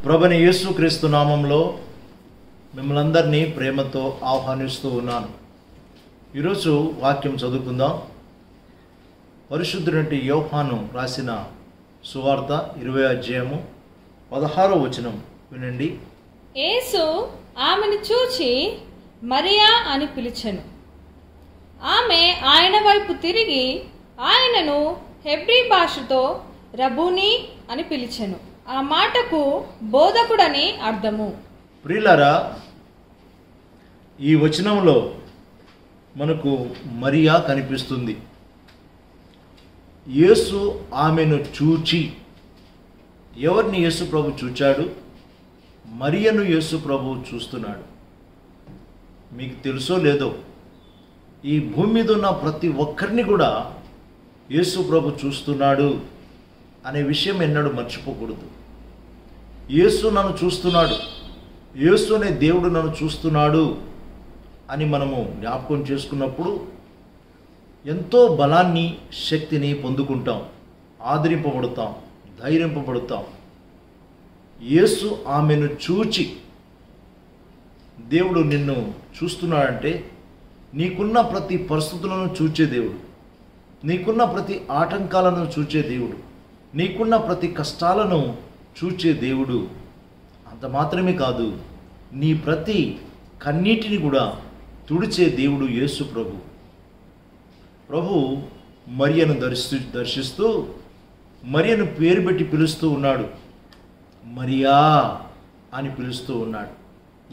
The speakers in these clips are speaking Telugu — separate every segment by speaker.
Speaker 1: ప్రభుని యేసుక్రీస్తు నామంలో మిమ్మల్ని అందరినీ ప్రేమతో ఆహ్వానిస్తూ ఉన్నాను. ఈరోజు వాక్యం చదువుకుందాం. పరిశుద్ధుడి యోహాను రాసిన సువార్త 20వ అధ్యాయము 16వ వచనం వినండి.
Speaker 2: యేసు ఆమెను చూచి మరియా అని పిలిచెను. ఆమె ఆయన వైపు తిరిగి ఆయనను హెబ్రీ భాషతో రబూని అని పిలిచెను. ఆ మాటకు బోధకుడని అర్థము.
Speaker 1: ప్రియులారా, ఈ వచనంలో మనకు మరియా కనిపిస్తుంది. యేసు ఆమెను చూచి, ఎవరిని యేసు ప్రభు చూచాడు? మరియను యేసు ప్రభు చూస్తున్నాడు. మీకు తెలుసో లేదో, ఈ భూమి మీద ఉన్న ప్రతి ఒక్కరిని కూడా యేసు ప్రభు చూస్తున్నాడు అనే విషయం ఎన్నడూ మర్చిపోకూడదు. యేసు నన్ను చూస్తున్నాడు, యేసు అనే దేవుడు నన్ను చూస్తున్నాడు అని మనము జ్ఞాపకం చేసుకున్నప్పుడు ఎంతో బలాన్ని, శక్తిని పొందుకుంటాం, ఆదరింపబడతాం, ధైర్యింపబడతాం. యేసు ఆమెను చూచి, దేవుడు నిన్ను చూస్తున్నాడంటే నీకున్న ప్రతి పరిస్థితులను చూచే దేవుడు, నీకున్న ప్రతి ఆటంకాలను చూచే దేవుడు, నీకున్న ప్రతి కష్టాలను చూచే దేవుడు. అంత మాత్రమే కాదు, నీ ప్రతి కన్నీటిని కూడా తుడిచే దేవుడు యేసు ప్రభు. ప్రభు మరియను దర్శిస్తూ మరియను పేరు పెట్టి పిలుస్తూ ఉన్నాడు. మరియా అని పిలుస్తూ ఉన్నాడు.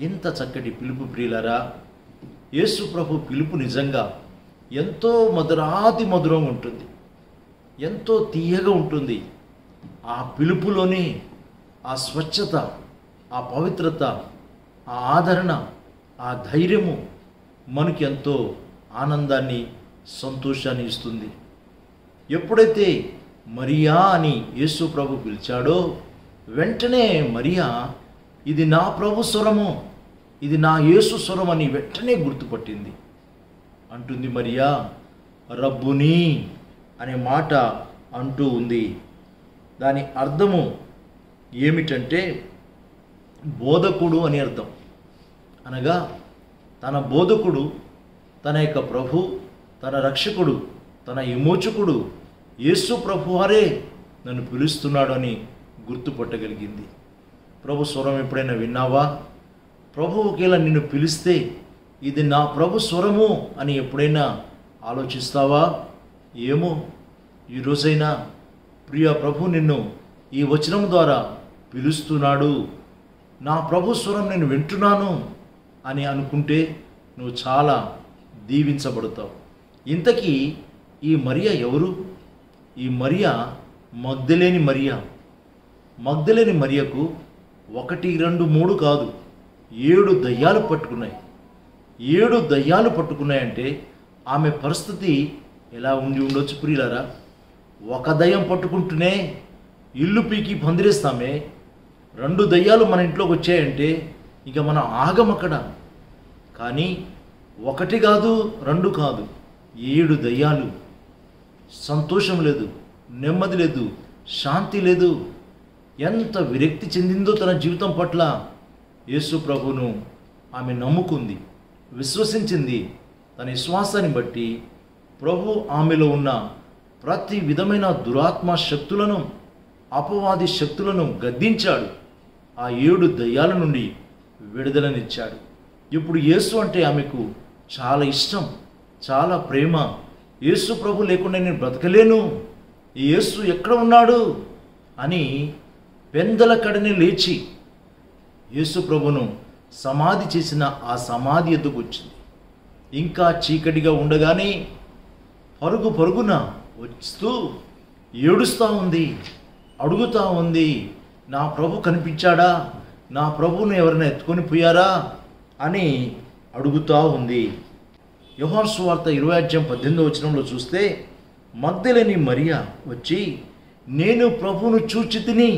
Speaker 1: ఎంత చక్కటి పిలుపు ప్రియులారా! యేసు ప్రభు పిలుపు నిజంగా ఎంతో మధురాతి మధురంగా ఉంటుంది, ఎంతో తీయగా ఉంటుంది. ఆ పిలుపులోనే ఆ స్వచ్ఛత, ఆ పవిత్రత, ఆ ఆదరణ, ఆ ధైర్యము మనకి ఎంతో ఆనందాన్ని, సంతోషాన్ని ఇస్తుంది. ఎప్పుడైతే మరియా అని యేసు ప్రభు పిలిచాడో వెంటనే మరియా, ఇది నా ప్రభు స్వరము, ఇది నా యేసు స్వరం అని వెంటనే గుర్తుపట్టింది. అంటుంది మరియా, రబ్బుని అనే మాట అంటూ ఉంది. దాని అర్థము ఏమిటంటే బోధకుడు అని అర్థం. అనగా తన బోధకుడు, తన యొక్క ప్రభు, తన రక్షకుడు, తన విమోచకుడు యేసు ప్రభువారే నన్ను పిలుస్తున్నాడు అని గుర్తుపట్టగలిగింది. ప్రభు స్వరం ఎప్పుడైనా విన్నావా? ప్రభు ఒకేలా నిన్ను పిలిస్తే ఇది నా ప్రభు స్వరము అని ఎప్పుడైనా ఆలోచిస్తావా? ఏమో, ఈరోజైనా ప్రియ ప్రభు నిన్ను ఈ వచనం ద్వారా పిలుస్తున్నాడు, నా ప్రభు స్వరం నేను వింటున్నాను అని అనుకుంటే నువ్వు చాలా దీవించబడతావు. ఇంతకీ ఈ మరియా ఎవరు? ఈ మరియా మగ్దలేని మరియా. మగ్దలేని మరియకు 1, 2, 3 కాదు, 7 దయ్యాలు పట్టుకున్నాయి. 7 దయ్యాలు పట్టుకున్నాయంటే ఆమె పరిస్థితి ఎలా ఉండి ఉండొచ్చు ప్రియులారా? ఒక దయ్యం పట్టుకుంటూనే ఇల్లు పీకి పందిరేస్తామే, 2 దయ్యాలు మన ఇంట్లోకి వచ్చాయంటే ఇక మనం ఆగమక్కడ. కానీ 1 కాదు, 2 కాదు, 7 దయ్యాలు. సంతోషం లేదు, నెమ్మది లేదు, శాంతి లేదు. ఎంత విరక్తి చెందిందో తన జీవితం పట్ల. యేసు ప్రభువును ఆమె నమ్ముకుంది, విశ్వసించింది. తన విశ్వాసాన్ని బట్టి ప్రభు ఆమెలో ఉన్న ప్రతి విధమైన దురాత్మ శక్తులను, అపవాది శక్తులను గద్దించాడు. ఆ 7 దయ్యాల నుండి విడుదలనిచ్చాడు. ఇప్పుడు యేసు అంటే ఆమెకు చాలా ఇష్టం, చాలా ప్రేమ. యేసు ప్రభు లేకుండా నేను బ్రతకలేను, ఈ యేసు ఎక్కడ ఉన్నాడు అని పెందల కడని లేచి యేసు ప్రభును సమాధి చేసిన ఆ సమాధి ఎద్దుకు వచ్చింది. ఇంకా చీకటిగా ఉండగానే పరుగు పరుగున వస్తూ ఏడుస్తూ ఉంది, అడుగుతూ ఉంది, నా ప్రభు కనిపించాడా, నా ప్రభువును ఎవరైనా ఎత్తుకొని పోయారా అని అడుగుతూ ఉంది. యోహాను సువార్త 20వ అధ్యాయం 18వ వచనంలో చూస్తే, మగ్దలేని మరియా వచ్చి, నేను ప్రభువును చూచి తిని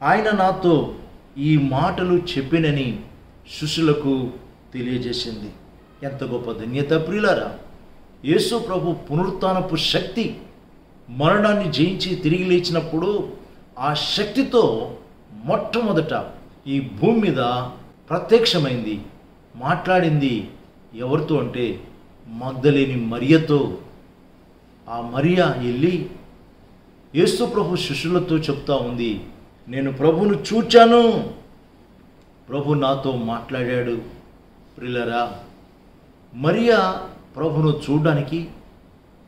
Speaker 1: ఆయన నాతో ఈ మాటలు చెప్పినని శిష్యులకు తెలియజేసింది. ఎంత గొప్ప ధన్యత ప్రియులారా! యేసు ప్రభు పునరుత్థానపు శక్తి, మరణాన్ని జయించి తిరిగి లేచినప్పుడు ఆ శక్తితో మొట్టమొదట ఈ భూమి మీద ప్రత్యక్షమైంది, మాట్లాడింది ఎవరితో అంటే మగ్దలేని మరియతో. ఆ మరియా వెళ్ళి యేసు ప్రభు శిష్యులతో చెప్తా ఉంది, నేను ప్రభువును చూచాను, ప్రభు నాతో మాట్లాడాడు. ప్రియులారా, మరియా ప్రభును చూడడానికి,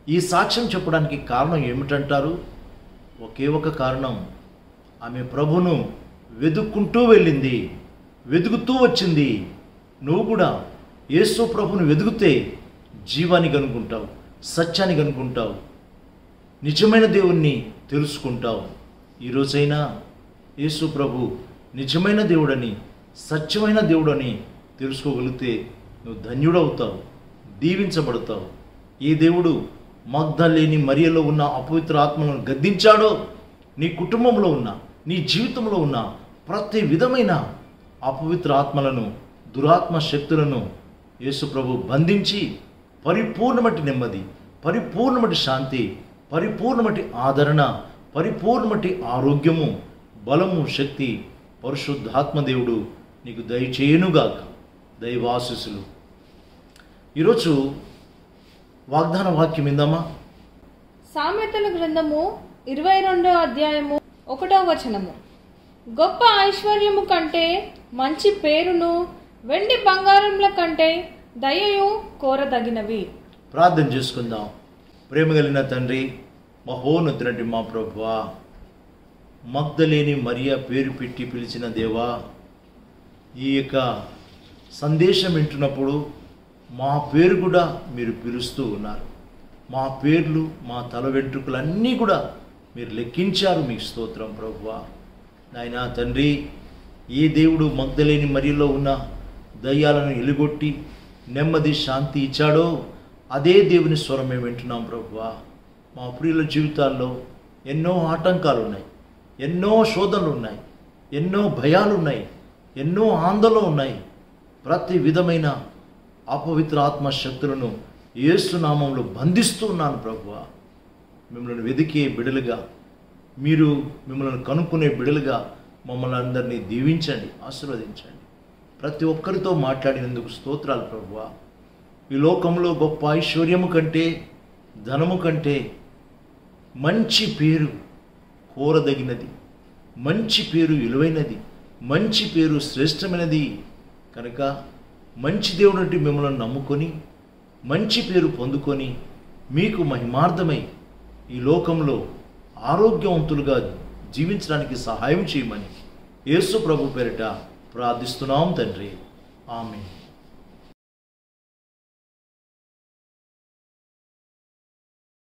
Speaker 1: ఈ సాక్ష్యం చెప్పడానికి కారణం ఏమిటంటారు? ఒకే ఒక కారణం, ఆమె ప్రభును వెతుక్కుంటూ వెళ్ళింది, వెతుకుతూ వచ్చింది. నువ్వు కూడా యేసు ప్రభును వెతుకుతే జీవాన్ని కనుక్కుంటావు, సత్యాన్ని కనుక్కుంటావు, నిజమైన దేవుణ్ణి తెలుసుకుంటావు. ఈరోజైనా యేసు ప్రభు నిజమైన దేవుడని, సత్యమైన దేవుడని తెలుసుకోగలిగితే నువ్వు ధన్యుడవుతావు, దీవించబడతావు. ఈ దేవుడు మగ్దలేని మరియలో ఉన్న అపవిత్ర ఆత్మలను గద్దించాడో, నీ కుటుంబంలో ఉన్న, నీ జీవితంలో ఉన్న ప్రతి విధమైన అపవిత్ర ఆత్మలను, దురాత్మ శక్తులను యేసు ప్రభు బంధించి పరిపూర్ణమటి నెమ్మది, పరిపూర్ణమటి శాంతి, పరిపూర్ణమటి ఆదరణ, పరిపూర్ణమటి ఆరోగ్యము, బలము, శక్తి పరిశుద్ధాత్మదేవుడు నీకు దయచేయునుగాక. దైవాశీస్సులు. ఈరోజు వాగ్దాన వాక్యం ఇందామా?
Speaker 2: సామెతల గ్రంథము 22వ అధ్యాయము 1వ వచనము. గొప్ప ఐశ్వర్యము కంటే మంచి పేరును, వెండి బంగారముల కంటే దయయు కోరదగినవి.
Speaker 1: ప్రార్థన చేసుకుందాం. ప్రేమ కలిగిన తండ్రి, మహోన్నతుడైన మా ప్రభువా, మగ్దలేని మరియా పేరు పెట్టి పిలిచిన దేవా, ఈ యొక్క సందేశం వింటున్నప్పుడు మా పేరు కూడా మీరు పిలుస్తూ ఉన్నారు. మా పేర్లు, మా తల వెంట్రుకలన్నీ కూడా మీరు లెక్కించారు. మీకు స్తోత్రం ప్రభువా. నాయనా తండ్రి, ఏ దేవుడు మగ్దలేని మరియలో ఉన్న దయ్యాలను ఎలుగొట్టి నెమ్మది, శాంతి ఇచ్చాడో అదే దేవుని స్వరం మేము వింటున్నాం ప్రభువా. మా ప్రియుల జీవితాల్లో ఎన్నో ఆటంకాలు ఉన్నాయి, ఎన్నో శోధనలు ఉన్నాయి, ఎన్నో భయాలు ఉన్నాయి, ఎన్నో ఆందోళనలు ఉన్నాయి. ప్రతి విధమైన అపవిత్ర ఆత్మ శక్తులను యేసు నామములో బంధిస్తూ ఉన్నాను ప్రభువా. మిమ్మల్ని వెదికే బిడలుగా, మీరు మిమ్మల్ని కనుక్కునే బిడలుగా మమ్మల్ని అందరినీ దీవించండి, ఆశీర్వదించండి. ప్రతి ఒక్కరితో మాట్లాడినందుకు స్తోత్రాలు ప్రభువా. ఈ లోకంలో గొప్ప ఐశ్వర్యము కంటే, ధనము కంటే మంచి పేరు కోరదగినది, మంచి పేరు విలువైనది, మంచి పేరు శ్రేష్టమైనది. కనుక మంచి దేవుడు మిమ్మల్ని నమ్ముకొని మంచి పేరు పొందుకొని మీకు మహిమార్థమై ఈ లోకంలో ఆరోగ్యవంతులుగా జీవించడానికి సహాయం చేయమని యేసు ప్రభు పేరిట ప్రార్థిస్తున్నాం తండ్రి. ఆమేన్.